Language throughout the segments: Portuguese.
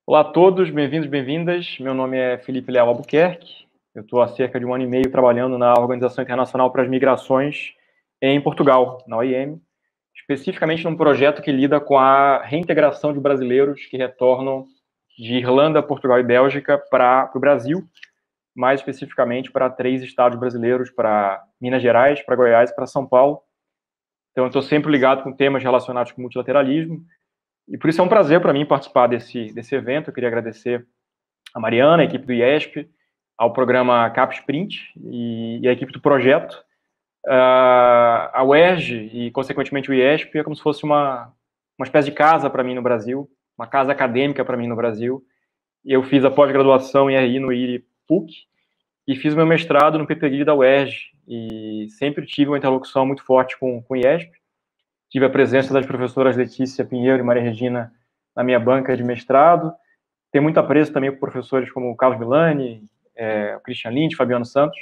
Olá a todos, bem-vindos, bem-vindas. Meu nome é Felipe Leal Albuquerque. Eu estou há cerca de 1 ano e meio trabalhando na Organização Internacional para as Migrações em Portugal, na OIM, especificamente num projeto que lida com a reintegração de brasileiros que retornam de Irlanda, Portugal e Bélgica para o Brasil, mais especificamente para 3 estados brasileiros, para Minas Gerais, para Goiás e para São Paulo. Então, eu estou sempre ligado com temas relacionados com multilateralismo, e por isso é um prazer para mim participar desse evento. Eu queria agradecer a Mariana, a equipe do IESP, ao programa CapSprint e a equipe do projeto. A UERJ e, consequentemente, o IESP é como se fosse uma espécie de casa para mim no Brasil, uma casa acadêmica para mim no Brasil. Eu fiz a pós-graduação em RI no IRI PUC e fiz o meu mestrado no PPGRI da UERJ e sempre tive uma interlocução muito forte com o IESP. Tive a presença das professoras Letícia Pinheiro e Maria Regina na minha banca de mestrado. Tenho muito apreço também por professores como o Carlos Milani, o Christian Lynch, Fabiano Santos.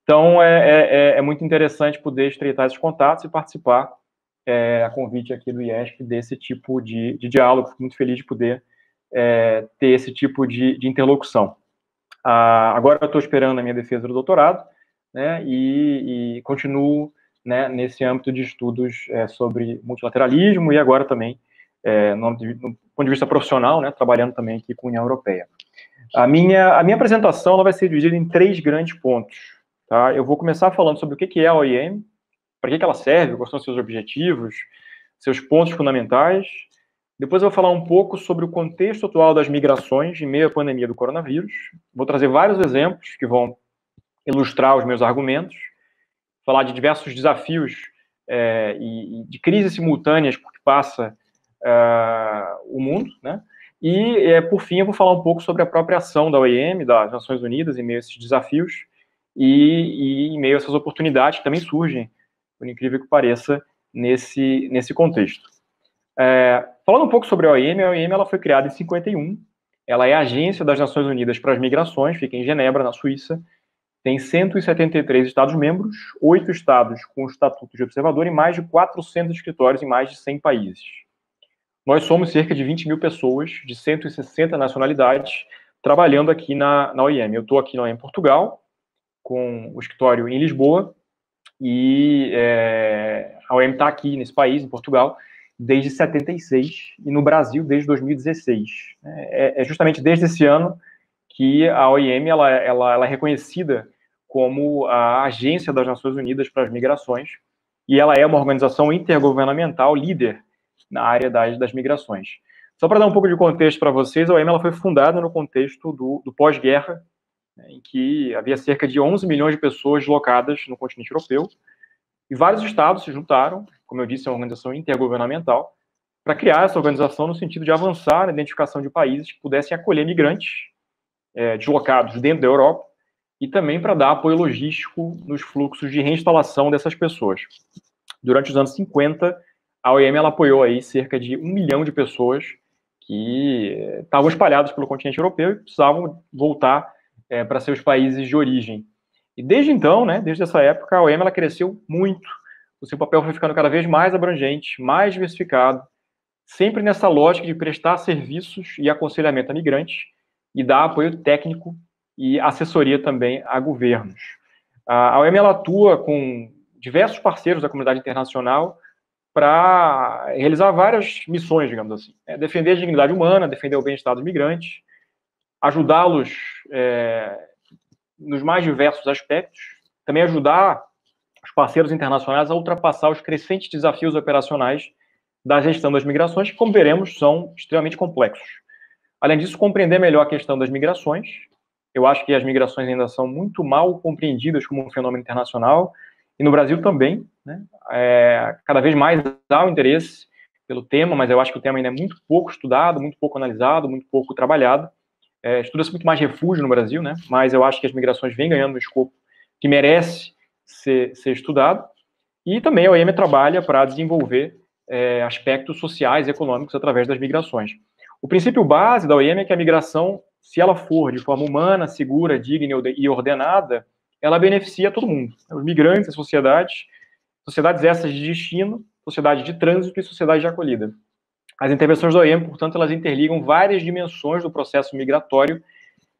Então, é muito interessante poder estreitar esses contatos e participar, a convite aqui do IESP, desse tipo de diálogo. Fico muito feliz de poder ter esse tipo de interlocução. Agora eu estou esperando a minha defesa do doutorado, né, e continuo, né, nesse âmbito de estudos sobre multilateralismo e agora também, no ponto de vista profissional, né, trabalhando também aqui com a União Europeia. A minha apresentação ela vai ser dividida em 3 grandes pontos. Tá? Eu vou começar falando sobre o que é a OIM, para que ela serve, quais são seus objetivos, seus pontos fundamentais. Depois eu vou falar um pouco sobre o contexto atual das migrações em meio à pandemia do coronavírus. Vou trazer vários exemplos que vão ilustrar os meus argumentos, falar de diversos desafios e de crises simultâneas por que passa o mundo, né? E, por fim, eu vou falar um pouco sobre a própria ação da OIM, das Nações Unidas, em meio a esses desafios e em meio a essas oportunidades que também surgem, por incrível que pareça, nesse contexto. Falando um pouco sobre a OIM ela foi criada em 51, ela é a Agência das Nações Unidas para as Migrações, fica em Genebra, na Suíça, tem 173 Estados-membros, 8 estados com o estatuto de observador e mais de 400 escritórios em mais de 100 países. Nós somos cerca de 20 mil pessoas, de 160 nacionalidades, trabalhando aqui na OIM. Eu estou aqui na OIM Portugal, com o escritório em Lisboa, e a OIM está aqui nesse país, em Portugal, desde 76, e no Brasil desde 2016. É justamente desde esse ano que a OIM ela é reconhecida como a Agência das Nações Unidas para as Migrações, e ela é uma organização intergovernamental líder na área das migrações. Só para dar um pouco de contexto para vocês, a OIM ela foi fundada no contexto do pós-guerra, né, em que havia cerca de 11 milhões de pessoas deslocadas no continente europeu, e vários estados se juntaram, como eu disse, é uma organização intergovernamental, para criar essa organização no sentido de avançar na identificação de países que pudessem acolher migrantes deslocados dentro da Europa, e também para dar apoio logístico nos fluxos de reinstalação dessas pessoas. Durante os anos 50, a OIM ela apoiou aí cerca de 1 milhão de pessoas que estavam espalhadas pelo continente europeu e precisavam voltar para seus países de origem. E desde então, né, desde essa época, a OIM ela cresceu muito. O seu papel foi ficando cada vez mais abrangente, mais diversificado, sempre nessa lógica de prestar serviços e aconselhamento a migrantes e dar apoio técnico e assessoria também a governos. A OIM ela atua com diversos parceiros da comunidade internacional para realizar várias missões, digamos assim. Defender a dignidade humana, defender o bem-estar dos migrantes, ajudá-los nos mais diversos aspectos, também ajudar os parceiros internacionais a ultrapassar os crescentes desafios operacionais da gestão das migrações, que, como veremos, são extremamente complexos. Além disso, compreender melhor a questão das migrações. Eu acho que as migrações ainda são muito mal compreendidas como um fenômeno internacional, e no Brasil também, né? Cada vez mais há o interesse pelo tema, mas eu acho que o tema ainda é muito pouco estudado, muito pouco analisado, muito pouco trabalhado. Estuda-se muito mais refúgio no Brasil, né? Mas eu acho que as migrações vêm ganhando um escopo que merece ser estudado. E também a OIM trabalha para desenvolver aspectos sociais e econômicos através das migrações. O princípio base da OIM é que a migração, se ela for de forma humana, segura, digna e ordenada, ela beneficia todo mundo. Os migrantes, as sociedades essas de destino, sociedade de trânsito e sociedade de acolhida. As intervenções da OIM, portanto, elas interligam várias dimensões do processo migratório,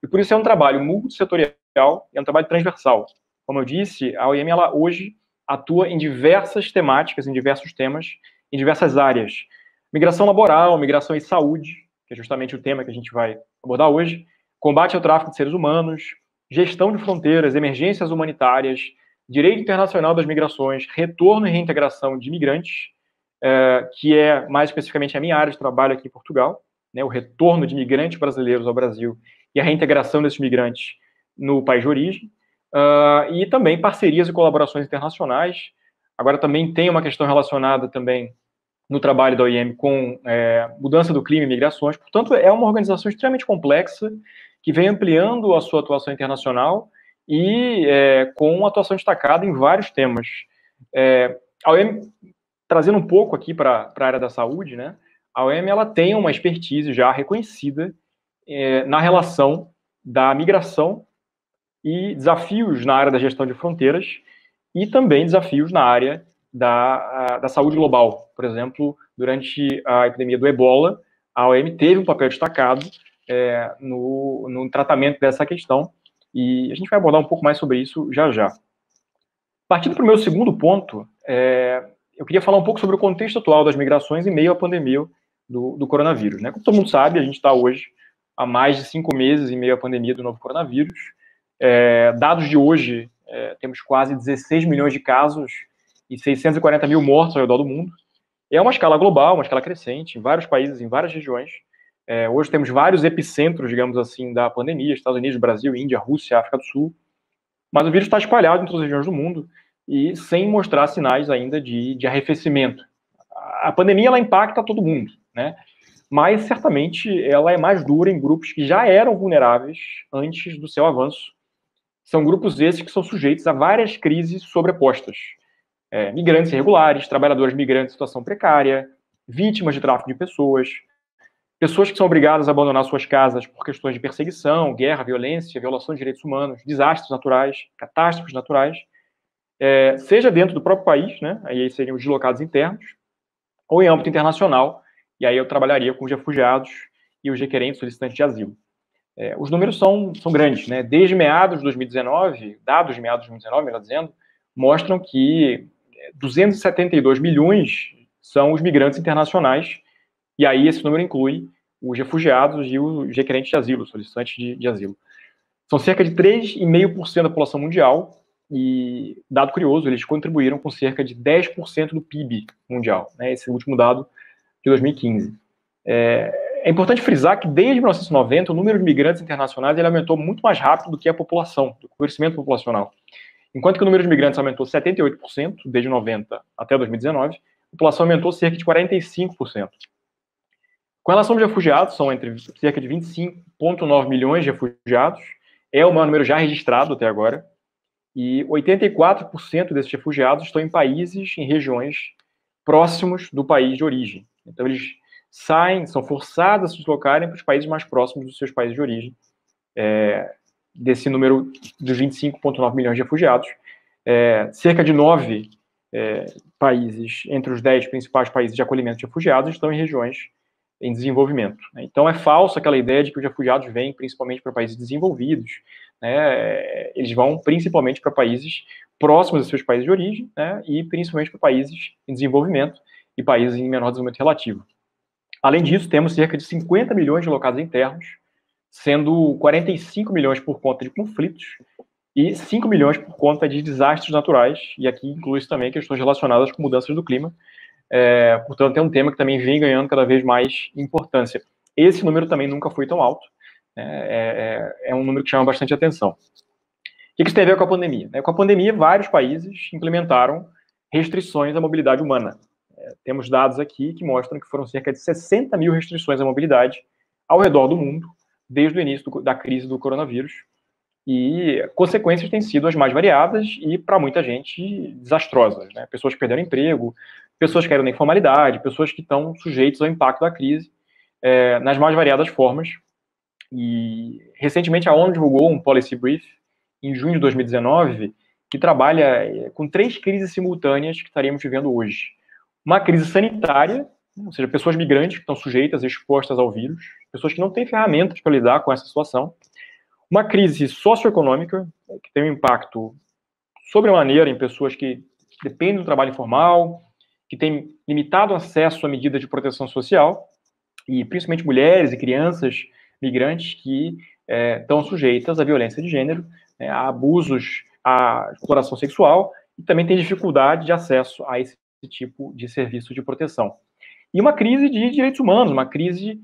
e por isso é um trabalho multissetorial, é um trabalho transversal. Como eu disse, a OIM, ela hoje atua em diversas temáticas, em diversos temas, em diversas áreas. Migração laboral, migração e saúde, que é justamente o tema que a gente vai abordar hoje, combate ao tráfico de seres humanos, gestão de fronteiras, emergências humanitárias, direito internacional das migrações, retorno e reintegração de imigrantes, que é mais especificamente a minha área de trabalho aqui em Portugal, né, o retorno de imigrantes brasileiros ao Brasil e a reintegração desses migrantes no país de origem, e também parcerias e colaborações internacionais. Agora também tem uma questão relacionada também no trabalho da OIM com mudança do clima e migrações. Portanto, é uma organização extremamente complexa que vem ampliando a sua atuação internacional e com uma atuação destacada em vários temas. A OIM, trazendo um pouco aqui para a área da saúde, né, a OIM ela tem uma expertise já reconhecida na relação da migração e desafios na área da gestão de fronteiras e também desafios na área da saúde global. Por exemplo, durante a epidemia do Ebola, a OIM teve um papel destacado no tratamento dessa questão, e a gente vai abordar um pouco mais sobre isso já já. Partindo para o meu segundo ponto, eu queria falar um pouco sobre o contexto atual das migrações em meio à pandemia do coronavírus. Né? Como todo mundo sabe, a gente está hoje há mais de 5 meses em meio à pandemia do novo coronavírus. Dados de hoje, temos quase 16 milhões de casos e 640 mil mortos ao redor do mundo. É uma escala global, uma escala crescente, em vários países, em várias regiões. Hoje temos vários epicentros, digamos assim, da pandemia: Estados Unidos, Brasil, Índia, Rússia, África do Sul. Mas o vírus está espalhado em todas as regiões do mundo e sem mostrar sinais ainda de arrefecimento. A pandemia, ela impacta todo mundo, né? Mas certamente ela é mais dura em grupos que já eram vulneráveis antes do seu avanço. São grupos esses que são sujeitos a várias crises sobrepostas. Migrantes irregulares, trabalhadores migrantes em situação precária, vítimas de tráfico de pessoas, pessoas que são obrigadas a abandonar suas casas por questões de perseguição, guerra, violência, violação de direitos humanos, desastres naturais, catástrofes naturais, seja dentro do próprio país, né, aí seriam os deslocados internos, ou em âmbito internacional, e aí eu trabalharia com os refugiados e os requerentes solicitantes de asilo. Os números são grandes, né? Desde meados de 2019, dados de meados de 2019, melhor dizendo, mostram que 272 milhões são os migrantes internacionais, e aí esse número inclui os refugiados e os requerentes de asilo, solicitantes de asilo. São cerca de 3,5% da população mundial, e, dado curioso, eles contribuíram com cerca de 10% do PIB mundial, né? Esse último dado de 2015. É importante frisar que desde 1990 o número de migrantes internacionais ele aumentou muito mais rápido do que a população, do crescimento populacional. Enquanto que o número de migrantes aumentou 78% desde 90 até 2019, a população aumentou cerca de 45%. Com relação aos refugiados, são entre cerca de 25,9 milhões de refugiados, é o maior número já registrado até agora, e 84% desses refugiados estão em países, em regiões próximos do país de origem. Então eles são forçados a se deslocarem para os países mais próximos dos seus países de origem, desse número dos 25,9 milhões de refugiados. Cerca de 9 países, entre os 10 principais países de acolhimento de refugiados, estão em regiões em desenvolvimento. Então é falsa aquela ideia de que os refugiados vêm principalmente para países desenvolvidos, né? Eles vão principalmente para países próximos dos seus países de origem, né? E principalmente para países em desenvolvimento e países em menor desenvolvimento relativo. Além disso, temos cerca de 50 milhões de locados internos, sendo 45 milhões por conta de conflitos e 5 milhões por conta de desastres naturais, e aqui inclui-se também questões relacionadas com mudanças do clima. Portanto, é um tema que também vem ganhando cada vez mais importância. Esse número também nunca foi tão alto, é um número que chama bastante atenção. O que isso tem a ver com a pandemia? Com a pandemia, vários países implementaram restrições à mobilidade humana. Temos dados aqui que mostram que foram cerca de 60 mil restrições à mobilidade ao redor do mundo, desde o início da crise do coronavírus, e consequências têm sido as mais variadas e, para muita gente, desastrosas, né? Pessoas que perderam emprego, pessoas que caíram na informalidade, pessoas que estão sujeitas ao impacto da crise, nas mais variadas formas. E, recentemente, a ONU divulgou um Policy Brief, em junho de 2019, que trabalha com 3 crises simultâneas que estaríamos vivendo hoje. Uma crise sanitária, ou seja, pessoas migrantes que estão sujeitas, expostas ao vírus, pessoas que não têm ferramentas para lidar com essa situação, uma crise socioeconômica, que tem um impacto sobremaneira em pessoas que dependem do trabalho informal, que têm limitado acesso a medidas de proteção social, e principalmente mulheres e crianças migrantes que estão sujeitas à violência de gênero, a abusos, à exploração sexual, e também têm dificuldade de acesso a esse tipo de serviço de proteção. E uma crise de direitos humanos, uma crise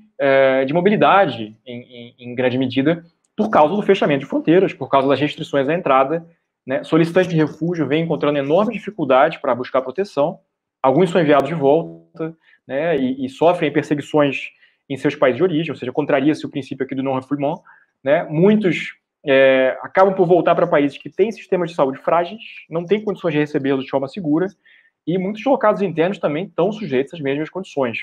de mobilidade, em grande medida, por causa do fechamento de fronteiras, por causa das restrições à entrada, né? Solicitantes de refúgio vêm encontrando enorme dificuldade para buscar proteção, alguns são enviados de volta, né, e sofrem perseguições em seus países de origem, ou seja, contraria-se o princípio aqui do non-refoulement, né? Muitos acabam por voltar para países que têm sistemas de saúde frágeis, não têm condições de recebê-los de forma segura, e muitos deslocados internos também estão sujeitos às mesmas condições.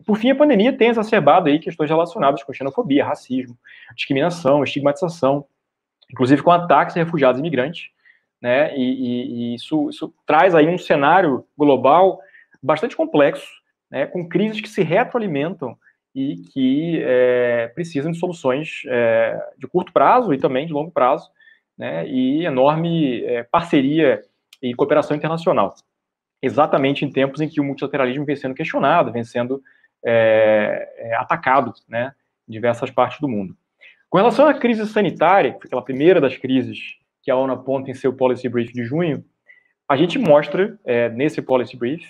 Por fim, a pandemia tem exacerbado aí questões relacionadas com xenofobia, racismo, discriminação, estigmatização, inclusive com ataques a refugiados e imigrantes, né? E isso traz aí um cenário global bastante complexo, né? Com crises que se retroalimentam e que precisam de soluções de curto prazo e também de longo prazo, né? E enorme parceria e cooperação internacional. Exatamente em tempos em que o multilateralismo vem sendo questionado, vem sendo atacado, né, em diversas partes do mundo. Com relação à crise sanitária, que foi aquela primeira das crises que a ONU aponta em seu Policy Brief de junho, a gente mostra, nesse Policy Brief,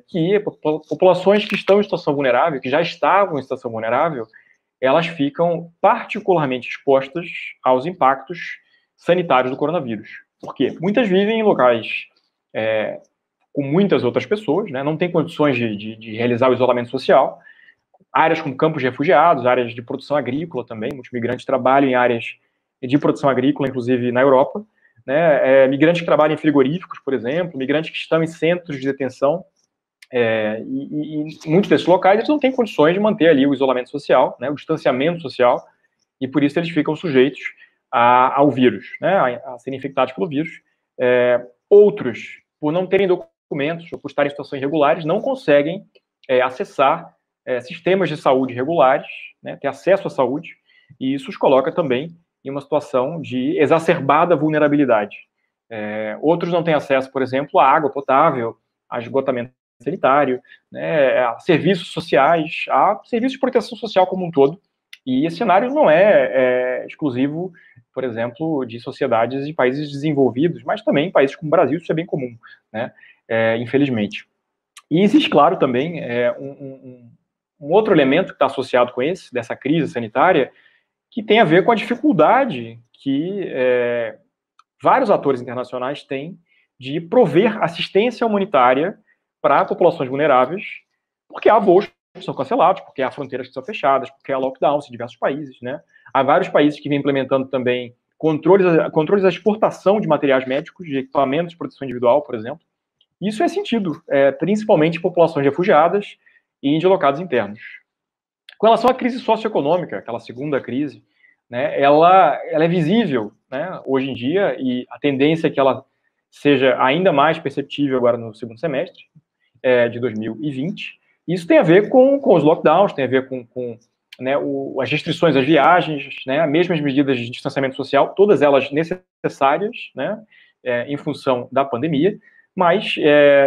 que populações que estão em situação vulnerável, que já estavam em situação vulnerável, elas ficam particularmente expostas aos impactos sanitários do coronavírus. Por quê? Muitas vivem em locais com muitas outras pessoas, né, não têm condições de realizar o isolamento social, áreas como campos de refugiados, áreas de produção agrícola também, muitos migrantes trabalham em áreas de produção agrícola, inclusive na Europa, né, migrantes que trabalham em frigoríficos, por exemplo, migrantes que estão em centros de detenção, e muitos desses locais eles não têm condições de manter ali o isolamento social, né, o distanciamento social, e por isso eles ficam sujeitos ao vírus, né, a serem infectados pelo vírus. Outros, por não terem documentos ou por estarem em situações irregulares, não conseguem acessar sistemas de saúde regulares, né, ter acesso à saúde, e isso os coloca também em uma situação de exacerbada vulnerabilidade. Outros não têm acesso, por exemplo, à água potável, a esgotamento sanitário, né, a serviços sociais, a serviços de proteção social como um todo, e esse cenário não é exclusivo, por exemplo, de sociedades de países desenvolvidos, mas também em países como o Brasil, isso é bem comum, né, infelizmente. E existe, claro, também um outro elemento que está associado com dessa crise sanitária, que tem a ver com a dificuldade que vários atores internacionais têm de prover assistência humanitária para populações vulneráveis, porque há voos que são cancelados, porque há fronteiras que são fechadas, porque há lockdowns em diversos países, né? Há vários países que vêm implementando também controles da exportação de materiais médicos, de equipamentos de proteção individual, por exemplo. Isso é sentido, principalmente em populações refugiadas e em deslocados internos. Com relação à crise socioeconômica, aquela segunda crise, né, ela é visível, né, hoje em dia, e a tendência é que ela seja ainda mais perceptível agora no segundo semestre de 2020. Isso tem a ver com os lockdowns, tem a ver com né, as restrições às viagens, né, as mesmas medidas de distanciamento social, todas elas necessárias, né, em função da pandemia, mas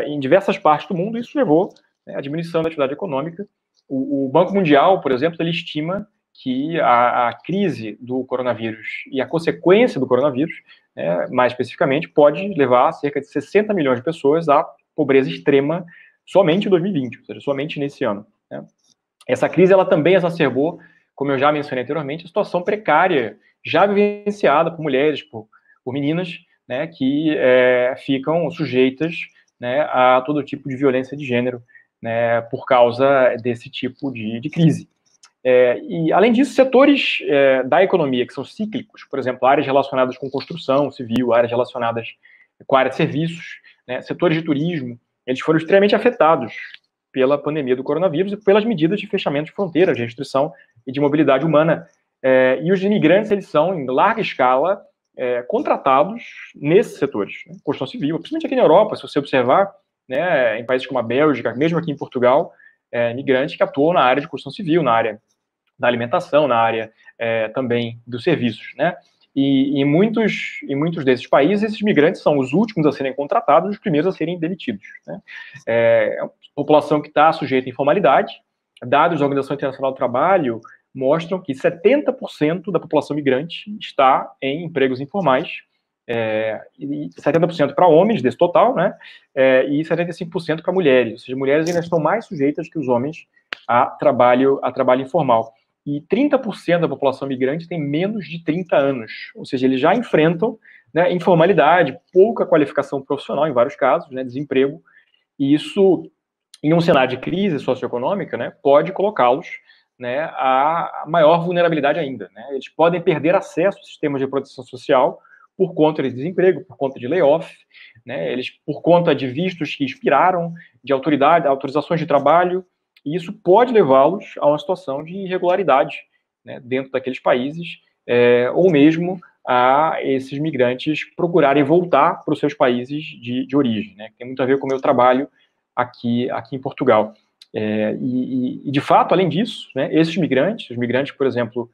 em diversas partes do mundo isso levou à diminuição da atividade econômica. O Banco Mundial, por exemplo, ele estima que a crise do coronavírus e a consequência do coronavírus, mais especificamente, pode levar cerca de 60 milhões de pessoas à pobreza extrema somente em 2020, ou seja, somente nesse ano, né? Essa crise ela também exacerbou, como eu já mencionei anteriormente, a situação precária já vivenciada por mulheres, por meninas, né, que ficam sujeitas, né, a todo tipo de violência de gênero, né, por causa desse tipo de crise. E, além disso, setores da economia que são cíclicos, por exemplo, áreas relacionadas com construção civil, áreas relacionadas com a área de serviços, né, setores de turismo, eles foram extremamente afetados pela pandemia do coronavírus e pelas medidas de fechamento de fronteiras, de restrição e de mobilidade humana. E os imigrantes, eles são, em larga escala, contratados nesses setores, né? Construção civil, principalmente aqui na Europa, se você observar, né, em países como a Bélgica, mesmo aqui em Portugal, migrantes que atuam na área de construção civil, na área da alimentação, na área também dos serviços, né? E em muitos desses países, esses migrantes são os últimos a serem contratados e os primeiros a serem demitidos, né? É uma população que está sujeita à informalidade. Dados da Organização Internacional do Trabalho mostram que 70% da população migrante está em empregos informais, e 70% para homens, desse total, né? E 75% para mulheres. Ou seja, mulheres ainda estão mais sujeitas que os homens a trabalho informal. E 30% da população migrante tem menos de 30 anos. Ou seja, eles já enfrentam, né, informalidade, pouca qualificação profissional, em vários casos, né, desemprego. E isso, em um cenário de crise socioeconômica, né, pode colocá-los, né, a maior vulnerabilidade ainda, né? Eles podem perder acesso aos sistemas de proteção social por conta de desemprego, por conta de layoff, né? Eles, por conta de vistos que expiraram, de autorizações de trabalho, e isso pode levá-los a uma situação de irregularidade, né, dentro daqueles países, ou mesmo a esses migrantes procurarem voltar para os seus países de origem, né? Tem muito a ver com o meu trabalho aqui em Portugal. E, de fato, além disso, né, esses migrantes, os migrantes, por exemplo,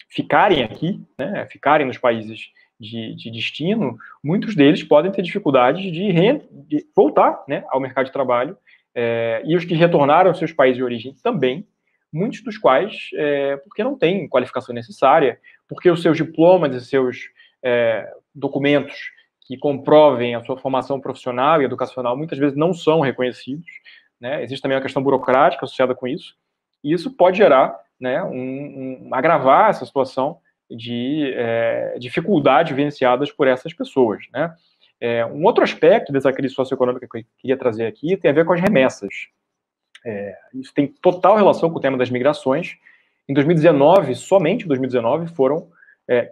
ficarem aqui, né, ficarem nos países de destino, muitos deles podem ter dificuldades de voltar, né, ao mercado de trabalho, e os que retornaram aos seus países de origem também, muitos dos quais porque não têm qualificação necessária, porque os seus diplomas e seus documentos que comprovem a sua formação profissional e educacional muitas vezes não são reconhecidos, né? Existe também uma questão burocrática associada com isso, e isso pode gerar, né, agravar essa situação de dificuldades vivenciadas por essas pessoas, né? Um outro aspecto dessa crise socioeconômica que eu queria trazer aqui tem a ver com as remessas. Isso tem total relação com o tema das migrações. Em 2019, somente em 2019, foram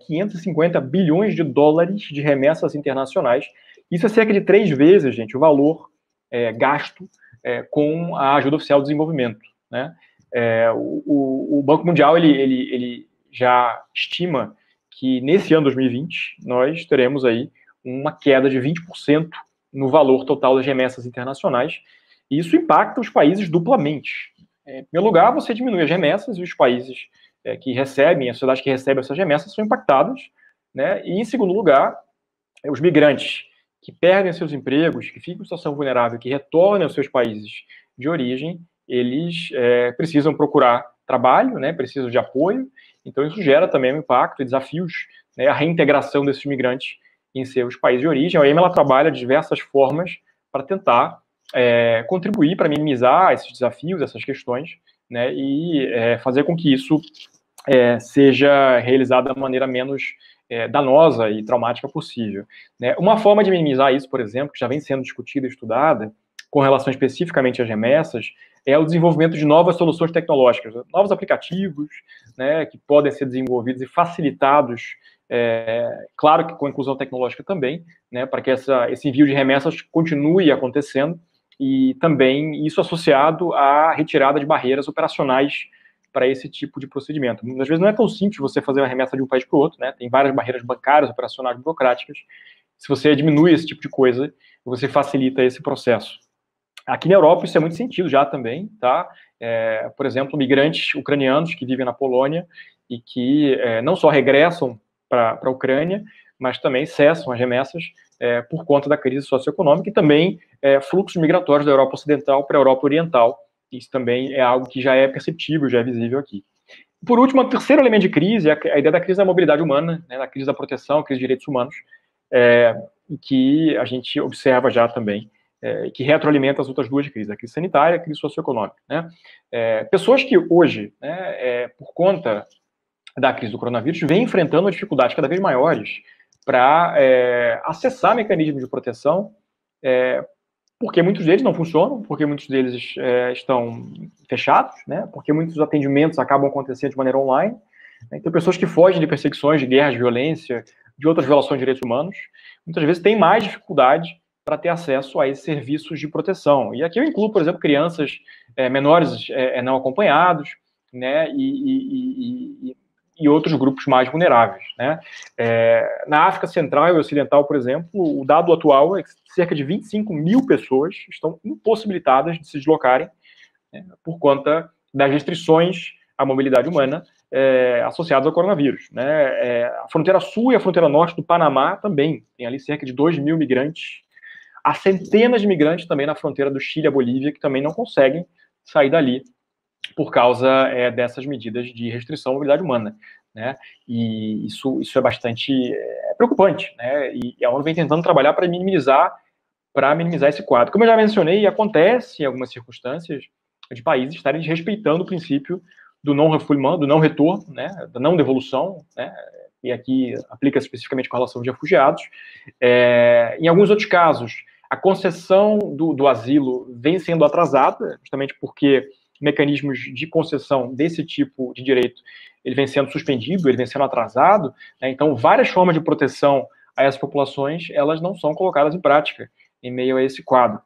550 bilhões de dólares de remessas internacionais. Isso é cerca de 3 vezes, gente, o valor gasto com a ajuda oficial ao desenvolvimento, né? O Banco Mundial ele já estima que nesse ano 2020 nós teremos aí uma queda de 20% no valor total das remessas internacionais, e isso impacta os países duplamente. Em primeiro lugar, você diminui as remessas, e os países que recebem, as sociedades que recebem essas remessas são impactadas, né? E em segundo lugar, os migrantes que perdem seus empregos, que ficam em situação vulnerável, que retornam aos seus países de origem, eles precisam procurar trabalho, né? Precisam de apoio, então isso gera também um impacto e desafios, né? A reintegração desses migrantes em seus países de origem. A OIM ela trabalha de diversas formas para tentar contribuir para minimizar esses desafios, essas questões, né, e fazer com que isso seja realizado da maneira menos danosa e traumática possível, né? Uma forma de minimizar isso, por exemplo, que já vem sendo discutida e estudada, com relação especificamente às remessas, é o desenvolvimento de novas soluções tecnológicas, novos aplicativos, né, que podem ser desenvolvidos e facilitados, claro que com inclusão tecnológica também, né, para que esse envio de remessas continue acontecendo, e também isso associado à retirada de barreiras operacionais para esse tipo de procedimento. Muitas vezes não é tão simples você fazer uma remessa de um país para o outro, né? Tem várias barreiras bancárias, operacionais, burocráticas. Se você diminui esse tipo de coisa, você facilita esse processo. Aqui na Europa isso é muito sentido já também, tá? Por exemplo, migrantes ucranianos que vivem na Polônia e que não só regressam para a Ucrânia, mas também cessam as remessas por conta da crise socioeconômica, e também fluxos migratórios da Europa Ocidental para a Europa Oriental. Isso também é algo que já é perceptível, já é visível aqui. Por último, o terceiro elemento de crise é a ideia da crise da mobilidade humana, né, da crise da proteção, a crise de direitos humanos, que a gente observa já também, que retroalimenta as outras duas crises, a crise sanitária e a crise socioeconômica, né? Pessoas que hoje, né, por conta da crise do coronavírus, vêm enfrentando dificuldades cada vez maiores para acessar mecanismos de proteção, porque muitos deles não funcionam, porque muitos deles estão fechados, né? Porque muitos atendimentos acabam acontecendo de maneira online. Então, pessoas que fogem de perseguições, de guerras, de violência, de outras violações de direitos humanos, muitas vezes têm mais dificuldade para ter acesso a esses serviços de proteção. E aqui eu incluo, por exemplo, crianças menores não acompanhados, né? E outros grupos mais vulneráveis, né? Na África Central e Ocidental, por exemplo, o dado atual é que cerca de 25 mil pessoas estão impossibilitadas de se deslocarem né, por conta das restrições à mobilidade humana associadas ao coronavírus, né? A fronteira sul e a fronteira norte do Panamá também tem ali cerca de 2.000 migrantes. Há centenas de migrantes também na fronteira do Chile e a Bolívia que também não conseguem sair dali por causa dessas medidas de restrição à mobilidade humana, né? E isso é bastante preocupante, né? E a ONU vem tentando trabalhar para minimizar esse quadro. Como eu já mencionei, acontece em algumas circunstâncias de países estarem desrespeitando o princípio do non-refoulement, do não retorno, né, da não devolução, né, e aqui aplica especificamente com relação aos refugiados. Em alguns outros casos, a concessão do asilo vem sendo atrasada, justamente porque mecanismos de concessão desse tipo de direito ele vem sendo suspendido, ele vem sendo atrasado, né, então várias formas de proteção a essas populações elas não são colocadas em prática em meio a esse quadro.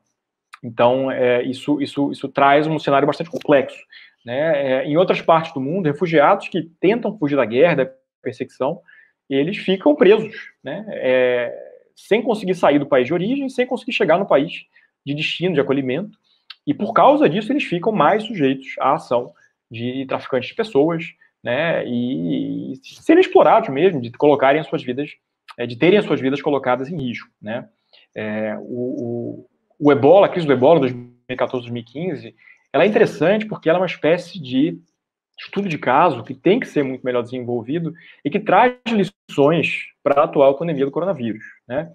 Então, isso traz um cenário bastante complexo, né? Em outras partes do mundo, refugiados que tentam fugir da guerra, da perseguição, eles ficam presos, né? Sem conseguir sair do país de origem, sem conseguir chegar no país de destino, de acolhimento, e por causa disso eles ficam mais sujeitos à ação de traficantes de pessoas, né? E serem explorados mesmo, de colocarem as suas vidas, de terem as suas vidas colocadas em risco, né? O Ebola, a crise do Ebola, 2014, 2015, ela é interessante porque ela é uma espécie de estudo de caso que tem que ser muito melhor desenvolvido e que traz lições para a atual pandemia do coronavírus, né?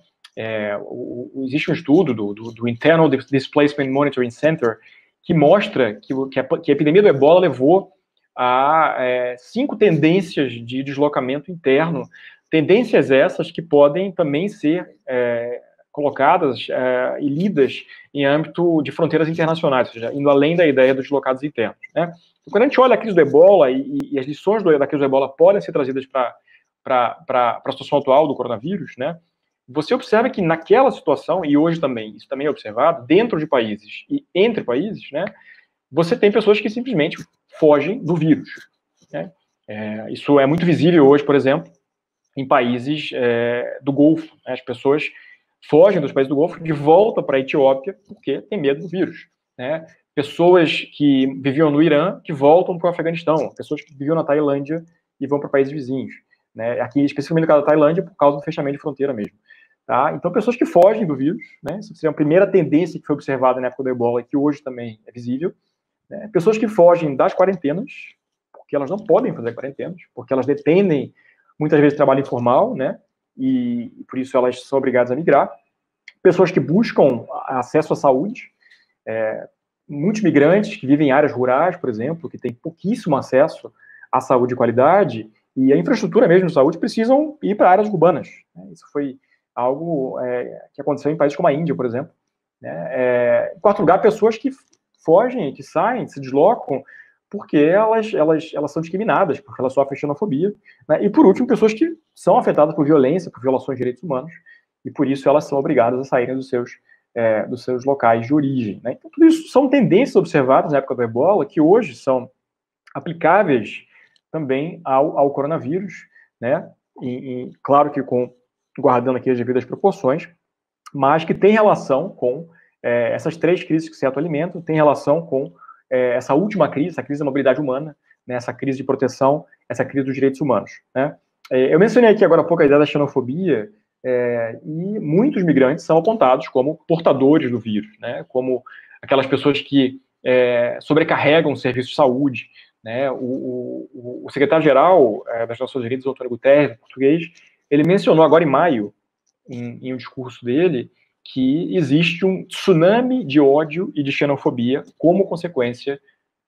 Existe um estudo do Internal Displacement Monitoring Center que mostra que a epidemia do Ebola levou a 5 tendências de deslocamento interno, tendências essas que podem também ser colocadas e lidas em âmbito de fronteiras internacionais, ou seja, indo além da ideia dos deslocados internos, né? Então, quando a gente olha a crise do Ebola e as lições da crise do Ebola podem ser trazidas para a situação atual do coronavírus, né? Você observa que naquela situação, e hoje também, isso também é observado, dentro de países e entre países, né? Você tem pessoas que simplesmente fogem do vírus, né? Isso é muito visível hoje, por exemplo, em países do Golfo, né? As pessoas fogem dos países do Golfo de volta para a Etiópia porque tem medo do vírus, né? Pessoas que viviam no Irã que voltam para o Afeganistão, pessoas que viviam na Tailândia e vão para países vizinhos, né? Aqui, especificamente no caso da Tailândia, por causa do fechamento de fronteira mesmo, tá? Então, pessoas que fogem do vírus, né? Essa seria a primeira tendência que foi observada na época do Ebola e que hoje também é visível, né? Pessoas que fogem das quarentenas, porque elas não podem fazer quarentenas, porque elas dependem, muitas vezes, de trabalho informal, né? E por isso elas são obrigadas a migrar. Pessoas que buscam acesso à saúde, muitos migrantes que vivem em áreas rurais, por exemplo, que têm pouquíssimo acesso à saúde de qualidade, e a infraestrutura mesmo de saúde precisam ir para áreas urbanas, né? Isso foi algo que aconteceu em países como a Índia, por exemplo, né? Em quarto lugar, pessoas que fogem, que saem, se deslocam, porque elas são discriminadas, porque elas sofrem xenofobia, né? E por último, pessoas que são afetadas por violência, por violações de direitos humanos, e por isso elas são obrigadas a saírem dos seus locais de origem, né? Então, tudo isso são tendências observadas na época do Ebola, que hoje são aplicáveis também ao coronavírus, né? Claro que guardando aqui as devidas proporções, mas que tem relação com essas 3 crises que se autoalimentam, tem relação com essa última crise, essa crise da mobilidade humana, né? Essa crise de proteção, essa crise dos direitos humanos, né? Eu mencionei aqui agora há pouco a ideia da xenofobia, e muitos migrantes são apontados como portadores do vírus, né? Como aquelas pessoas que sobrecarregam o serviço de saúde, né? O secretário-geral das Nações Unidas, o Antônio Guterres, português, ele mencionou agora em maio, em um discurso dele, que existe um tsunami de ódio e de xenofobia como consequência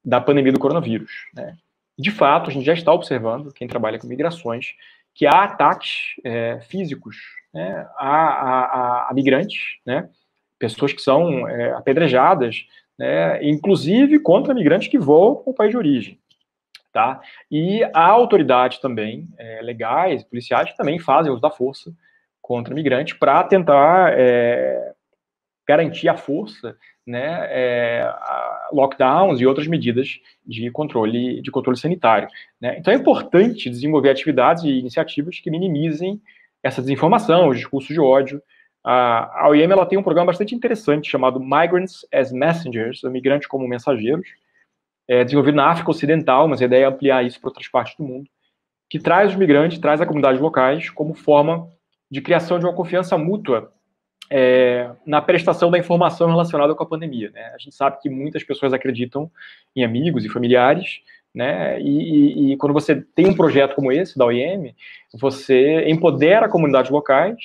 da pandemia do coronavírus, né? De fato, a gente já está observando, quem trabalha com migrações, que há ataques físicos, né, a migrantes, né, pessoas que são apedrejadas, né, inclusive contra migrantes que voltam ao país de origem, tá? E há autoridades também legais, policiais, que também fazem uso da força contra migrantes para tentar garantir à força, né, lockdowns e outras medidas de controle sanitário, né? Então é importante desenvolver atividades e iniciativas que minimizem essa desinformação, os discursos de ódio. A OIM ela tem um programa bastante interessante chamado Migrants as Messengers, migrantes como mensageiros, desenvolvido na África Ocidental, mas a ideia é ampliar isso para outras partes do mundo, que traz os migrantes, traz a comunidades locais como forma de criação de uma confiança mútua na prestação da informação relacionada com a pandemia. Né? A gente sabe que muitas pessoas acreditam em amigos e familiares, né? E quando você tem um projeto como esse, da OIM, você empodera comunidades locais,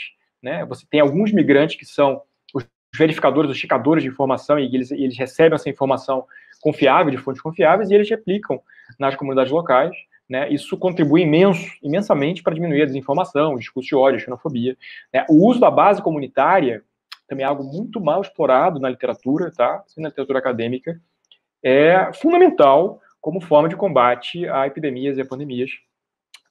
né? Você tem alguns migrantes que são os verificadores, os checadores de informação, e eles recebem essa informação confiável, de fontes confiáveis, e eles replicam nas comunidades locais. Né, isso contribui imensamente para diminuir a desinformação, o discurso de ódio, a xenofobia. Né. O uso da base comunitária também é algo muito mal explorado na literatura, tá? Na literatura acadêmica, é fundamental como forma de combate a epidemias e a pandemias,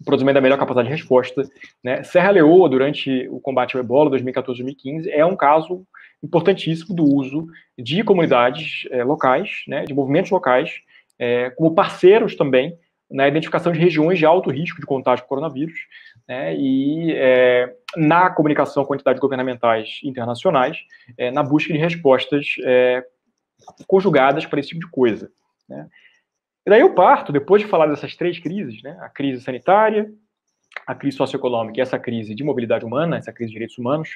produzindo a melhor capacidade de resposta. Né. Serra Leoa, durante o combate ao Ebola, 2014-2015, é um caso importantíssimo do uso de comunidades locais, né, de movimentos locais, como parceiros também, na identificação de regiões de alto risco de contágio com coronavírus, né, e na comunicação com entidades governamentais internacionais, na busca de respostas conjugadas para esse tipo de coisa. Né. E daí eu parto, depois de falar dessas três crises, né, a crise sanitária, a crise socioeconômica e essa crise de mobilidade humana, essa crise de direitos humanos,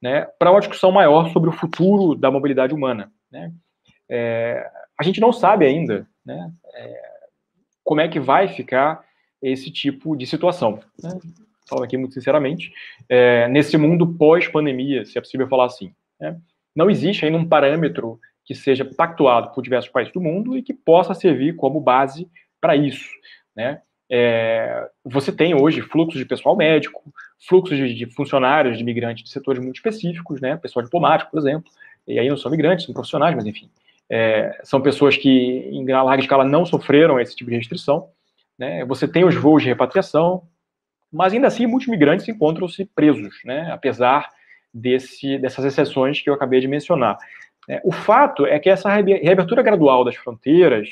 né, para uma discussão maior sobre o futuro da mobilidade humana. Né. A gente não sabe ainda, né, como é que vai ficar esse tipo de situação. Né? Falando aqui muito sinceramente, nesse mundo pós-pandemia, se é possível falar assim. Né? Não existe ainda um parâmetro que seja pactuado por diversos países do mundo e que possa servir como base para isso. Né? Você tem hoje fluxos de pessoal médico, fluxos de funcionários, de migrantes de setores muito específicos, né? Pessoal diplomático, por exemplo, e aí não são migrantes, são profissionais, mas enfim. São pessoas que, em larga escala, não sofreram esse tipo de restrição. Né? Você tem os voos de repatriação, mas ainda assim muitos migrantes encontram-se presos, né? Apesar dessas exceções que eu acabei de mencionar. O fato é que essa reabertura gradual das fronteiras,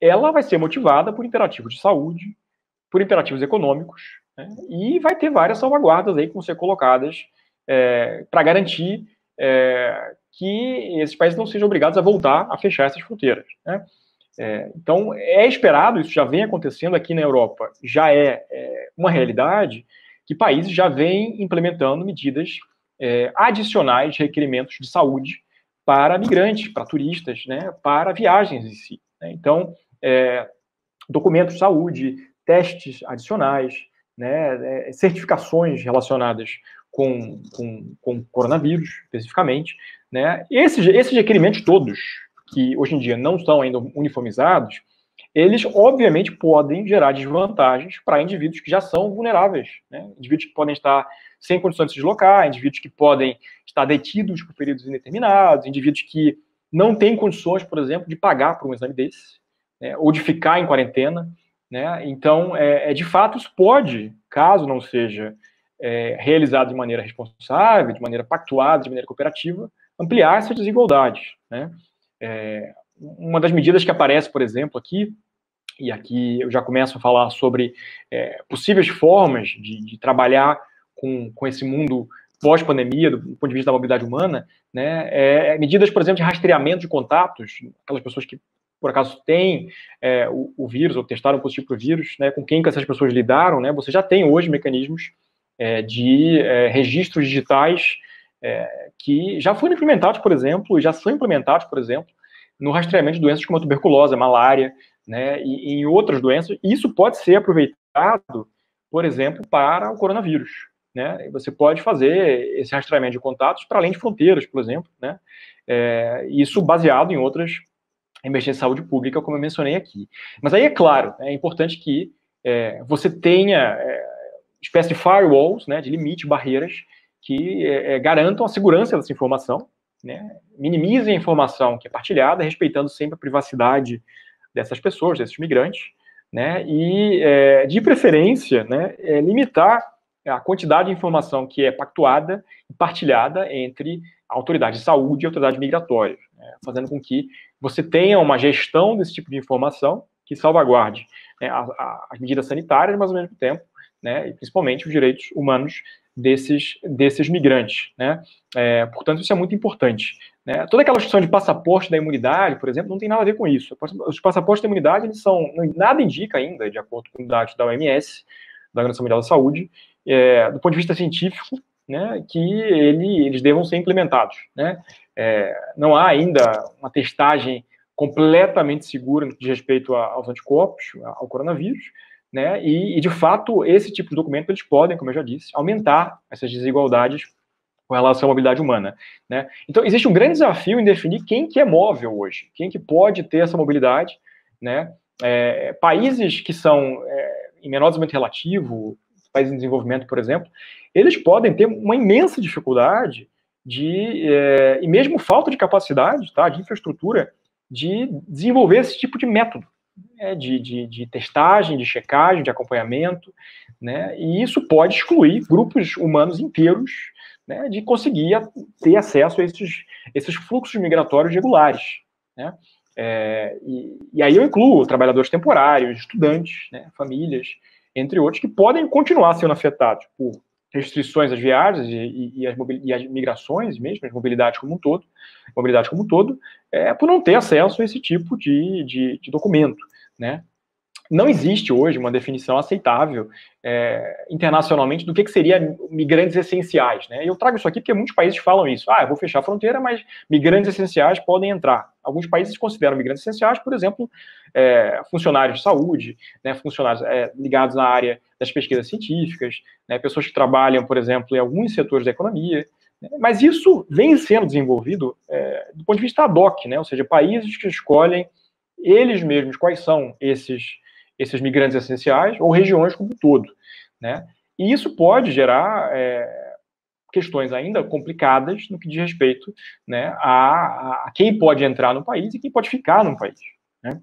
ela vai ser motivada por imperativos de saúde, por imperativos econômicos, né? E vai ter várias salvaguardas aí que vão ser colocadas para garantir que esses países não sejam obrigados a voltar a fechar essas fronteiras. Né? Então, é esperado, isso já vem acontecendo aqui na Europa, já é uma realidade, que países já vêm implementando medidas adicionais de requerimentos de saúde para migrantes, para turistas, né, para viagens em si. Né? Então, documentos de saúde, testes adicionais, né, certificações relacionadas com coronavírus, especificamente. Né? Esses requerimentos todos, que hoje em dia não estão ainda uniformizados, eles, obviamente, podem gerar desvantagens para indivíduos que já são vulneráveis, né? Indivíduos que podem estar sem condições de se deslocar, indivíduos que podem estar detidos por períodos indeterminados, indivíduos que não têm condições, por exemplo, de pagar por um exame desse, né? Ou de ficar em quarentena. Né? Então, de fato, isso pode, caso não seja realizado de maneira responsável, de maneira pactuada, de maneira cooperativa, ampliar essas desigualdades. Né? Uma das medidas que aparece, por exemplo, aqui, e aqui eu já começo a falar sobre possíveis formas de trabalhar com esse mundo pós-pandemia, do ponto de vista da mobilidade humana, né, medidas, por exemplo, de rastreamento de contatos, aquelas pessoas que, por acaso, têm o vírus ou testaram positivo para o vírus, né, com quem que essas pessoas lidaram, né, você já tem hoje mecanismos de registros digitais que já foram implementados, por exemplo, e já são implementados, por exemplo, no rastreamento de doenças como a tuberculose, a malária, né, e em outras doenças. E isso pode ser aproveitado, por exemplo, para o coronavírus. Né? Você pode fazer esse rastreamento de contatos para além de fronteiras, por exemplo. Né? Isso baseado em outras emergências de saúde pública, como eu mencionei aqui. Mas aí, é claro, é importante que você tenha espécie de firewalls, né, de limite, barreiras, que garantam a segurança dessa informação, né, minimizem a informação que é partilhada, respeitando sempre a privacidade dessas pessoas, desses migrantes, né, e, de preferência, né, limitar a quantidade de informação que é pactuada e partilhada entre a autoridade de saúde e a autoridade migratória, né, fazendo com que você tenha uma gestão desse tipo de informação que salvaguarde, né, as medidas sanitárias, mas ao mesmo tempo, né, e principalmente os direitos humanos desses migrantes, né? Portanto, isso é muito importante, né? Toda aquela questão de passaporte da imunidade, por exemplo, não tem nada a ver com isso. Os passaportes da imunidade, eles nada indica ainda, de acordo com dados da OMS, da Organização Mundial da Saúde, do ponto de vista científico, né, que eles devam ser implementados, né? Não há ainda uma testagem completamente segura no que diz respeito aos anticorpos, ao coronavírus, né? E de fato, esse tipo de documento, eles podem, como eu já disse, aumentar essas desigualdades com relação à mobilidade humana, né? Então, existe um grande desafio em definir quem que é móvel hoje, quem que pode ter essa mobilidade, né? Países que são em menor desenvolvimento relativo, países em desenvolvimento, por exemplo, eles podem ter uma imensa dificuldade e mesmo falta de capacidade, tá, de infraestrutura, de desenvolver esse tipo de método, né, de testagem, de checagem, de acompanhamento, né, e isso pode excluir grupos humanos inteiros, né, de conseguir ter acesso a esses fluxos migratórios regulares, né. E aí eu incluo trabalhadores temporários, estudantes, né, famílias, entre outros, que podem continuar sendo afetados por restrições às viagens e as migrações mesmo, as mobilidades como um todo, por não ter acesso a esse tipo de documento, né? Não existe hoje uma definição aceitável internacionalmente do que seria migrantes essenciais, né? Eu trago isso aqui porque muitos países falam isso. Eu vou fechar a fronteira, mas migrantes essenciais podem entrar. Alguns países consideram migrantes essenciais, por exemplo, funcionários de saúde, né, funcionários ligados na área das pesquisas científicas, né, pessoas que trabalham, por exemplo, em alguns setores da economia, né, mas isso vem sendo desenvolvido do ponto de vista ad hoc, né, ou seja, países que escolhem eles mesmos quais são esses migrantes essenciais ou regiões como um todo, né? E isso pode gerar questões ainda complicadas no que diz respeito, né, a quem pode entrar no país e quem pode ficar no país, né?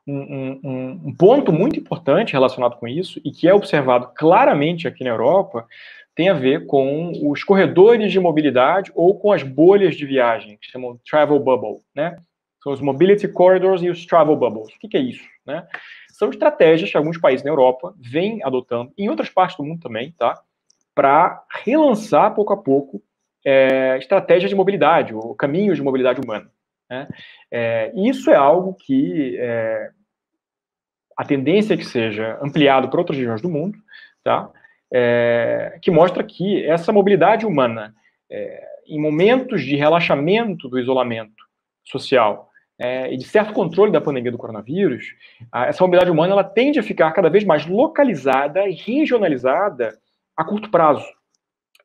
Um ponto muito importante relacionado com isso, e que é observado claramente aqui na Europa, tem a ver com os corredores de mobilidade ou com as bolhas de viagem, que se chamam travel bubble, né? São os mobility corridors e os travel bubbles. O que é isso, né? São estratégias que alguns países na Europa vêm adotando, em outras partes do mundo também, tá? Para relançar, pouco a pouco, estratégias de mobilidade, ou caminhos de mobilidade humana, né? Isso é algo que a tendência é que seja ampliado para outras regiões do mundo, tá? Que mostra que essa mobilidade humana, em momentos de relaxamento do isolamento social e de certo controle da pandemia do coronavírus, essa mobilidade humana ela tende a ficar cada vez mais localizada e regionalizada a curto prazo.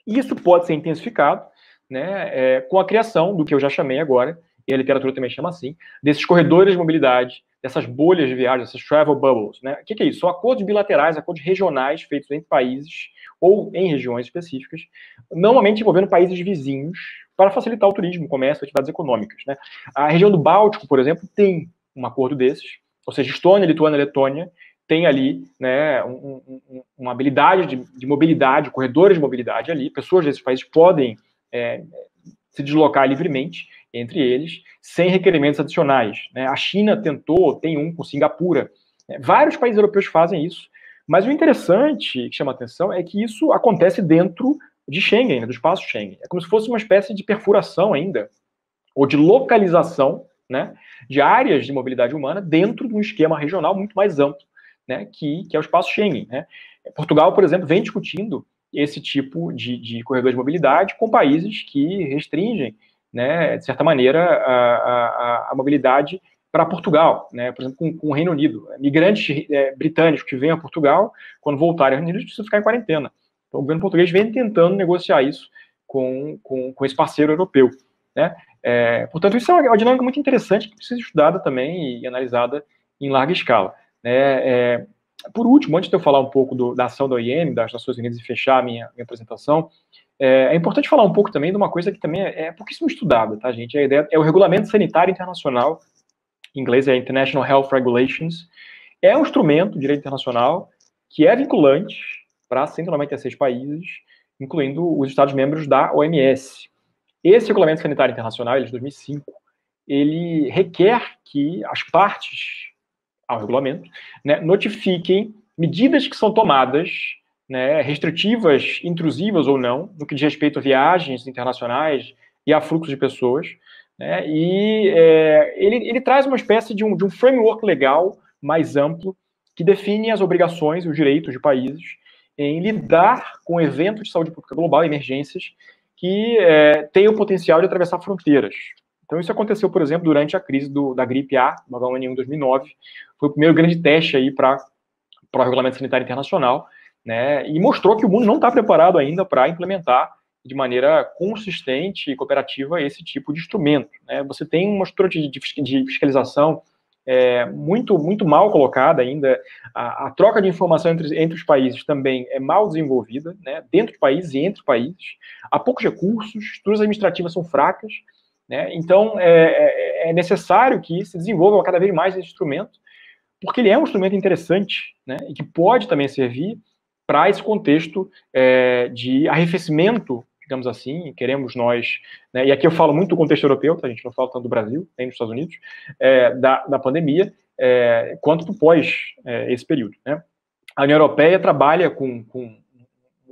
Isso pode ser intensificado, né, com a criação do que eu já chamei agora, e a literatura também chama assim, desses corredores de mobilidade, dessas bolhas de viagem, essas travel bubbles, né? O que é isso? São acordos bilaterais, acordos regionais feitos entre países ou em regiões específicas, normalmente envolvendo países vizinhos, para facilitar o turismo, o comércio, atividades econômicas, né? A região do Báltico, por exemplo, tem um acordo desses, ou seja, Estônia, Lituânia, Letônia, tem ali, né, uma habilidade de mobilidade, corredores de mobilidade ali, pessoas desses países podem se deslocar livremente entre eles, sem requerimentos adicionais, né? A China tem um com Singapura, né? Vários países europeus fazem isso, mas o interessante, que chama a atenção, é que isso acontece dentro de Schengen, né, do espaço Schengen. É como se fosse uma espécie de perfuração ainda, ou de localização, né, de áreas de mobilidade humana dentro de um esquema regional muito mais amplo, né, que é o espaço Schengen, né? Portugal, por exemplo, vem discutindo esse tipo de corredor de mobilidade com países que restringem, né, de certa maneira, a mobilidade para Portugal, né, por exemplo, com o Reino Unido. Migrantes britânicos que vêm a Portugal, quando voltarem ao Reino Unido, precisam ficar em quarentena. Então, o governo português vem tentando negociar isso com esse parceiro europeu, né? Portanto, isso é uma dinâmica muito interessante que precisa ser estudada também e analisada em larga escala, né? Por último, antes de eu falar um pouco da ação da OIM, das Nações Unidas, e fechar a minha apresentação, é importante falar um pouco também de uma coisa que também é pouquíssimo estudada, tá, gente? A ideia é o Regulamento Sanitário Internacional, em inglês é International Health Regulations. É um instrumento de direito internacional que é vinculante para 196 países, incluindo os Estados-membros da OMS. Esse Regulamento Sanitário Internacional, ele é de 2005, ele requer que as partes ao regulamento, né, notifiquem medidas que são tomadas, né, restritivas, intrusivas ou não, no que diz respeito a viagens internacionais e a fluxos de pessoas, né, e ele traz uma espécie de um framework legal mais amplo que define as obrigações e os direitos de países em lidar com eventos de saúde pública global, emergências, que têm o potencial de atravessar fronteiras. Então, isso aconteceu, por exemplo, durante a crise da gripe A, do H1N1 2009. Foi o primeiro grande teste aí para o Regulamento Sanitário Internacional, né, e mostrou que o mundo não está preparado ainda para implementar de maneira consistente e cooperativa esse tipo de instrumento, né. Você tem uma estrutura de fiscalização muito, muito mal colocada ainda, a troca de informação entre os países também é mal desenvolvida, né, dentro de países e entre países, há poucos recursos, estruturas administrativas são fracas, né, então é necessário que se desenvolva cada vez mais esse instrumento, porque ele é um instrumento interessante, né, e que pode também servir para esse contexto de arrefecimento, digamos assim, queremos nós, né, e aqui eu falo muito do contexto europeu, tá, a gente não fala tanto do Brasil, nem dos Estados Unidos, da pandemia, quanto do pós esse período, né. A União Europeia trabalha com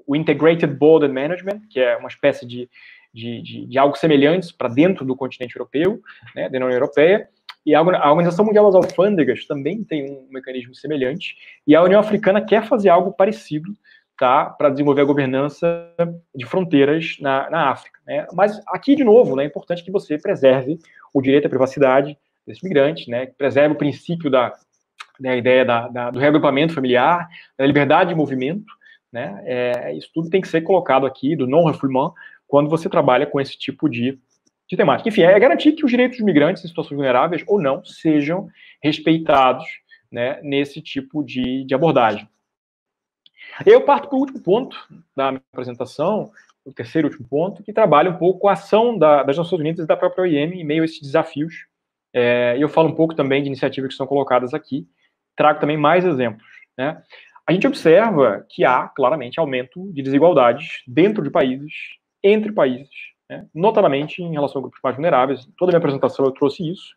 o Integrated Border Management, que é uma espécie de algo semelhante para dentro do continente europeu, né, dentro da União Europeia, e a Organização Mundial das Alfândegas também tem um mecanismo semelhante, e a União Africana quer fazer algo parecido, tá, para desenvolver a governança de fronteiras na África, né. Mas aqui, de novo, né, é importante que você preserve o direito à privacidade desses migrantes, né, que preserve o princípio da ideia do reagrupamento familiar, da liberdade de movimento, né. Isso tudo tem que ser colocado aqui, do non-refoulement, quando você trabalha com esse tipo de temática. Enfim, é garantir que os direitos dos migrantes em situações vulneráveis ou não sejam respeitados, né, nesse tipo de abordagem. Eu parto para o último ponto da minha apresentação, o terceiro e último ponto, que trabalha um pouco com a ação das Nações Unidas e da própria OIM em meio a esses desafios. Eu falo um pouco também de iniciativas que são colocadas aqui, trago também mais exemplos, né. A gente observa que há, claramente, aumento de desigualdades dentro de países, entre países, né, notadamente em relação a grupos mais vulneráveis. Toda a minha apresentação eu trouxe isso.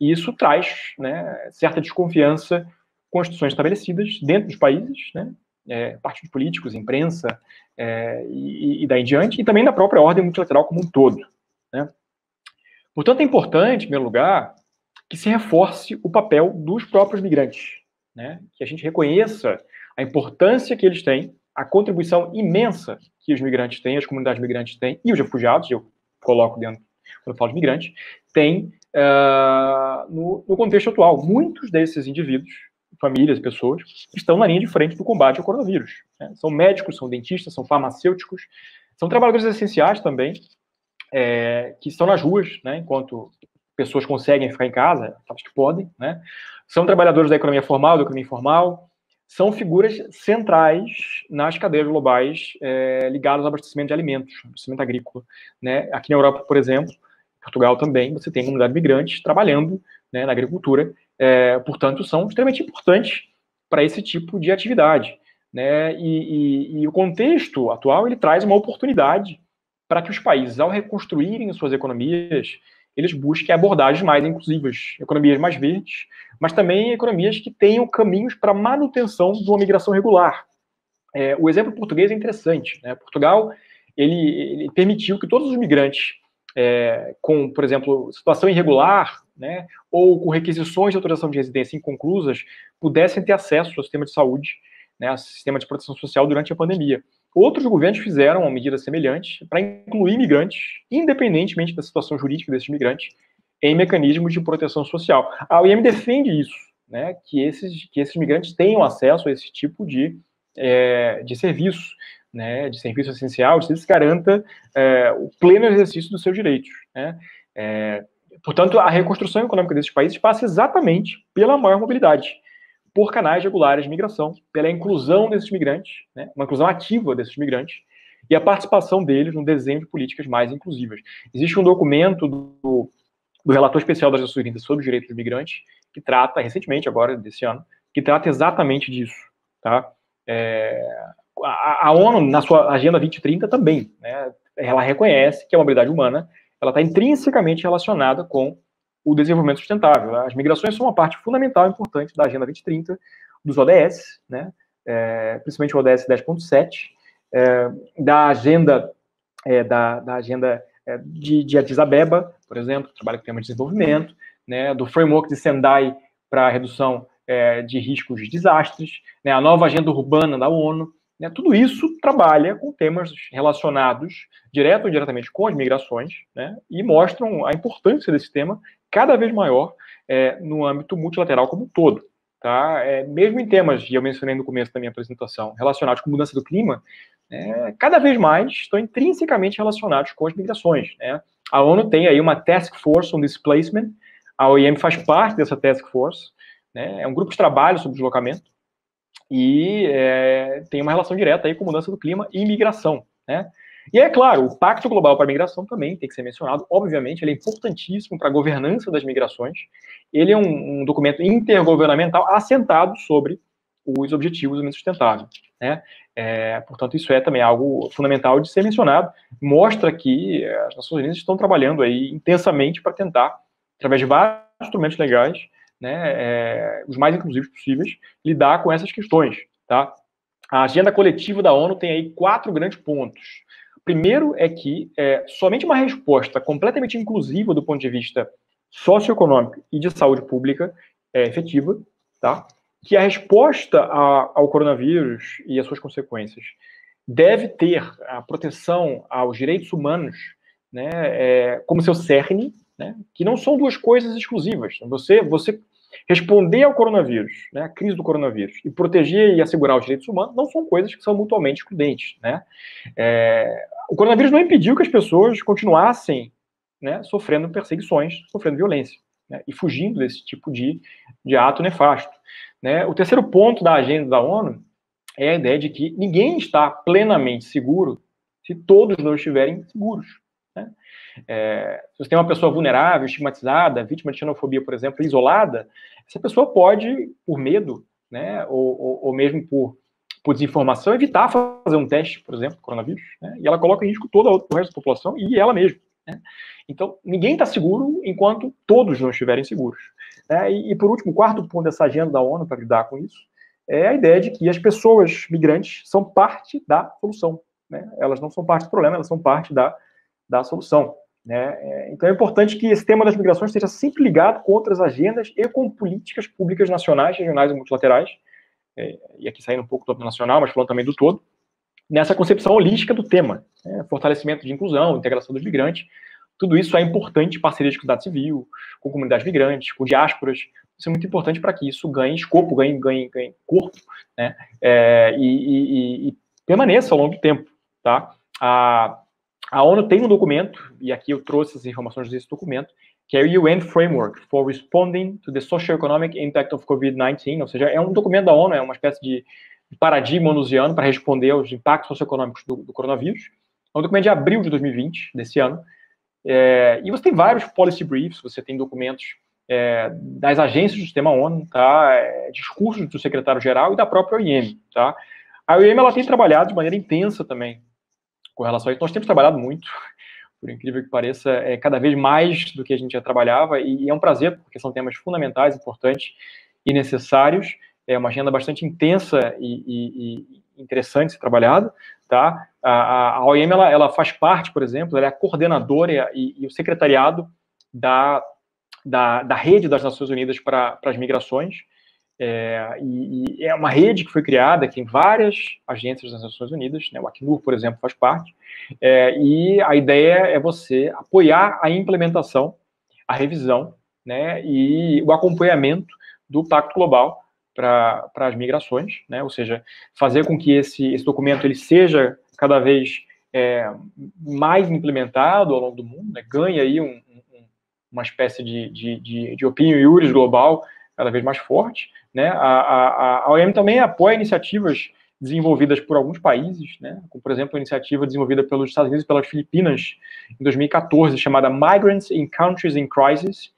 E isso traz, né, certa desconfiança com instituições estabelecidas dentro dos países, né, partidos políticos, imprensa, e daí em diante, e também da própria ordem multilateral como um todo, né. Portanto, é importante, em primeiro lugar, que se reforce o papel dos próprios migrantes, né, que a gente reconheça a importância que eles têm, a contribuição imensa que os migrantes têm, as comunidades migrantes têm, e os refugiados, eu coloco dentro, quando eu falo de migrantes, têm no contexto atual. Muitos desses indivíduos, famílias, pessoas, estão na linha de frente do combate ao coronavírus, né? São médicos, são dentistas, são farmacêuticos, são trabalhadores essenciais também, que estão nas ruas, né, enquanto pessoas conseguem ficar em casa, aquelas que podem, né? São trabalhadores da economia formal, da economia informal, são figuras centrais nas cadeias globais ligadas ao abastecimento de alimentos, abastecimento agrícola, né? Aqui na Europa, por exemplo, Portugal também, você tem comunidade de migrantes trabalhando, né, na agricultura, portanto, são extremamente importantes para esse tipo de atividade, né? E o contexto atual, ele traz uma oportunidade para que os países, ao reconstruírem suas economias, eles busquem abordagens mais inclusivas, economias mais verdes, mas também economias que tenham caminhos para a manutenção de uma migração regular. O exemplo português é interessante, né? Portugal, ele permitiu que todos os migrantes com, por exemplo, situação irregular, né, ou com requisições de autorização de residência inconclusas, pudessem ter acesso ao sistema de saúde, né, ao sistema de proteção social durante a pandemia. Outros governos fizeram uma medida semelhante para incluir migrantes, independentemente da situação jurídica desses migrantes, em mecanismos de proteção social. A OIM defende isso, né, que esses migrantes tenham acesso a esse tipo de serviço, né, de serviço essencial, de se garanta o pleno exercício dos seus direitos, né. Portanto, a reconstrução econômica desses países passa exatamente pela maior mobilidade, por canais regulares de migração, pela inclusão desses migrantes, né, uma inclusão ativa desses migrantes, e a participação deles no desenho de políticas mais inclusivas. Existe um documento do relator especial das Nações Unidas sobre os direitos dos migrantes, que trata, recentemente, agora, desse ano, que trata exatamente disso, tá? A ONU, na sua Agenda 2030, também, né, ela reconhece que a mobilidade humana ela está intrinsecamente relacionada com o desenvolvimento sustentável. As migrações são uma parte fundamental e importante da Agenda 2030, dos ODS, né, principalmente o ODS 10.7, da agenda de Addis Abeba, por exemplo, que trabalha com o tema de desenvolvimento, né, do framework de Sendai para a redução de riscos de desastres, né, a nova agenda urbana da ONU, né, tudo isso trabalha com temas relacionados direto ou indiretamente com as migrações, né, e mostram a importância desse tema cada vez maior no âmbito multilateral como um todo. Tá? Mesmo em temas, e eu mencionei no começo da minha apresentação, relacionados com mudança do clima, cada vez mais estão intrinsecamente relacionados com as migrações. Né? A ONU tem aí uma Task Force on Displacement, a OIM faz parte dessa Task Force, né? É um grupo de trabalho sobre deslocamento, e tem uma relação direta aí com mudança do clima e migração. Né? E é claro, o Pacto Global para a Migração também tem que ser mencionado, obviamente, ele é importantíssimo para a governança das migrações, ele é um documento intergovernamental assentado sobre os Objetivos do Desenvolvimento Sustentável. Né? Portanto, isso é também algo fundamental de ser mencionado, mostra que as Nações Unidas estão trabalhando aí intensamente para tentar, através de vários instrumentos legais, né, os mais inclusivos possíveis, lidar com essas questões. Tá? A agenda coletiva da ONU tem aí 4 grandes pontos. Primeiro é que somente uma resposta completamente inclusiva do ponto de vista socioeconômico e de saúde pública é efetiva, tá? Que a resposta ao coronavírus e as suas consequências deve ter a proteção aos direitos humanos, né, como seu cerne, né, que não são duas coisas exclusivas. Você responder ao coronavírus, né, a crise do coronavírus, e proteger e assegurar os direitos humanos não são coisas que são mutuamente excludentes. Né? O coronavírus não impediu que as pessoas continuassem, né, sofrendo perseguições, sofrendo violência, né, e fugindo desse tipo de ato nefasto. Né? O terceiro ponto da agenda da ONU é a ideia de que ninguém está plenamente seguro se todos não estiverem seguros. Né? Se você tem uma pessoa vulnerável, estigmatizada, vítima de xenofobia, por exemplo, isolada, essa pessoa pode, por medo, né, ou mesmo por desinformação, evitar fazer um teste, por exemplo, do coronavírus, né, e ela coloca em risco todo o resto da população e ela mesma. Né? Então, ninguém está seguro enquanto todos não estiverem seguros. Né? E, por último, o quarto ponto dessa agenda da ONU para lidar com isso é a ideia de que as pessoas migrantes são parte da solução. Né? Elas não são parte do problema, elas são parte da solução. Né? Então é importante que esse tema das migrações esteja sempre ligado com outras agendas e com políticas públicas nacionais, regionais e multilaterais, e aqui saindo um pouco do nacional, mas falando também do todo, nessa concepção holística do tema, né? Fortalecimento de inclusão, integração dos migrantes, tudo isso é importante, parcerias com a sociedade civil, com comunidades migrantes, com diásporas, isso é muito importante para que isso ganhe escopo, ganhe corpo, né? E permaneça ao longo do tempo. Tá? A ONU tem um documento, e aqui eu trouxe as informações desse documento, que é o UN Framework for Responding to the Socio-Economic Impact of COVID-19, ou seja, é um documento da ONU, é uma espécie de paradigma onusiano para responder aos impactos socioeconômicos do coronavírus. É um documento de abril de 2020, desse ano, e você tem vários policy briefs, você tem documentos das agências do sistema ONU, tá? Discursos do secretário-geral e da própria OIM. Tá? A OIM ela tem trabalhado de maneira intensa também com relação a isso. Nós temos trabalhado muito, por incrível que pareça, cada vez mais do que a gente já trabalhava, e é um prazer, porque são temas fundamentais, importantes e necessários. É uma agenda bastante intensa e interessante de ser trabalhada. Tá? A OIM ela faz parte, por exemplo, ela é a coordenadora e o secretariado da rede das Nações Unidas para as migrações, e é uma rede que foi criada, que tem várias agências das Nações Unidas, né, o Acnur, por exemplo, faz parte, e a ideia é você apoiar a implementação, a revisão, né, e o acompanhamento do Pacto Global para as migrações, né, ou seja, fazer com que esse documento ele seja cada vez mais implementado ao longo do mundo, né, ganhe aí uma espécie de opinião iuris global cada vez mais forte. Né? A OIM também apoia iniciativas desenvolvidas por alguns países, né? Como, por exemplo, a iniciativa desenvolvida pelos Estados Unidos e pelas Filipinas em 2014, chamada Migrants in Countries in Crisis.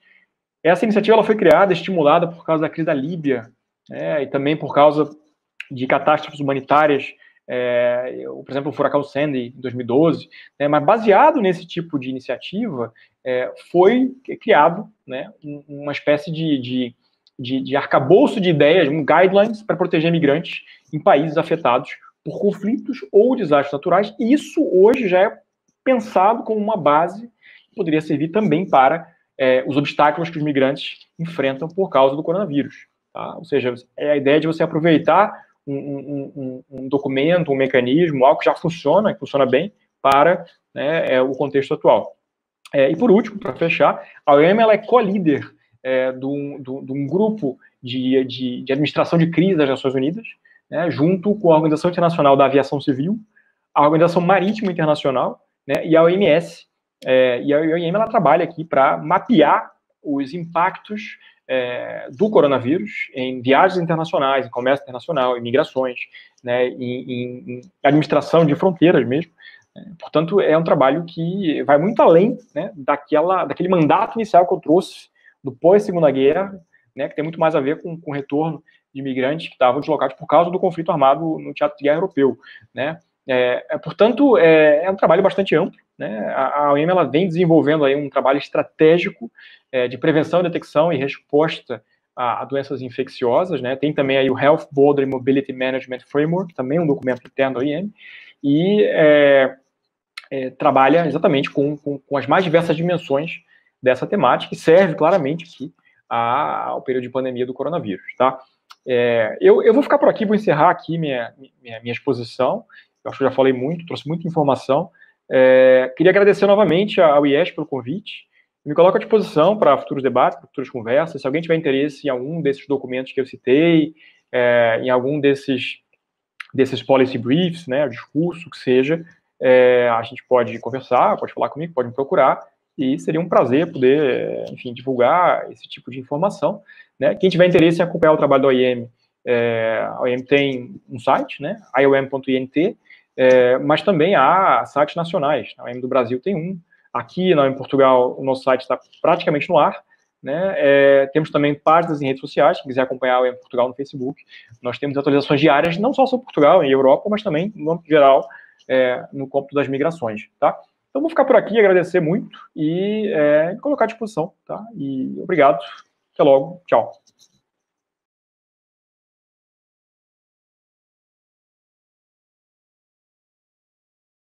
Essa iniciativa ela foi criada, estimulada por causa da crise da Líbia, né? E também por causa de catástrofes humanitárias, por exemplo, o furacão Sandy, em 2012, né? Mas baseado nesse tipo de iniciativa, foi criado, né, uma espécie de de arcabouço de ideias, guidelines para proteger migrantes em países afetados por conflitos ou desastres naturais, e isso hoje já é pensado como uma base que poderia servir também para os obstáculos que os migrantes enfrentam por causa do coronavírus. Tá? Ou seja, é a ideia de você aproveitar um documento, um mecanismo, algo que já funciona, que funciona bem, para o contexto atual. E por último, para fechar, a OIM ela é co-líder de um grupo de administração de crise das Nações Unidas, junto com a Organização Internacional da Aviação Civil, a Organização Marítima Internacional, e a OMS. E a OIM ela trabalha aqui para mapear os impactos do coronavírus em viagens internacionais, em comércio internacional, em migrações, em administração de fronteiras mesmo. Portanto, é um trabalho que vai muito além daquele mandato inicial que eu trouxe do pós-Segunda Guerra, que tem muito mais a ver com o retorno de imigrantes que estavam deslocados por causa do conflito armado no teatro de guerra europeu. Portanto, é um trabalho bastante amplo. A OIM ela vem desenvolvendo aí um trabalho estratégico de prevenção, detecção e resposta a doenças infecciosas. Tem também aí o Health Border Mobility Management Framework, também um documento interno da OIM, e trabalha exatamente com as mais diversas dimensões dessa temática, e serve claramente aqui ao período de pandemia do coronavírus. Tá? Eu vou ficar por aqui, vou encerrar aqui minha exposição. Eu acho que eu já falei muito, trouxe muita informação. Queria agradecer novamente ao IES pelo convite. Me coloco à disposição para futuros debates, para futuras conversas. Se alguém tiver interesse em algum desses documentos que eu citei, em algum desses policy briefs, o discurso, que seja, a gente pode conversar, pode falar comigo, pode me procurar, e seria um prazer poder, enfim, divulgar esse tipo de informação. Quem tiver interesse em acompanhar o trabalho da OIM, a OIM tem um site, iom.int, mas também há sites nacionais. A OIM do Brasil tem um. Aqui na OIM Portugal, o nosso site está praticamente no ar. Temos também páginas em redes sociais, quem quiser acompanhar a OIM Portugal no Facebook. Nós temos atualizações diárias, não só sobre Portugal e Europa, mas também, no âmbito geral, no cômputo das migrações. Tá? Então, vou ficar por aqui, agradecer muito e me colocar à disposição. Tá? E obrigado. Até logo. Tchau.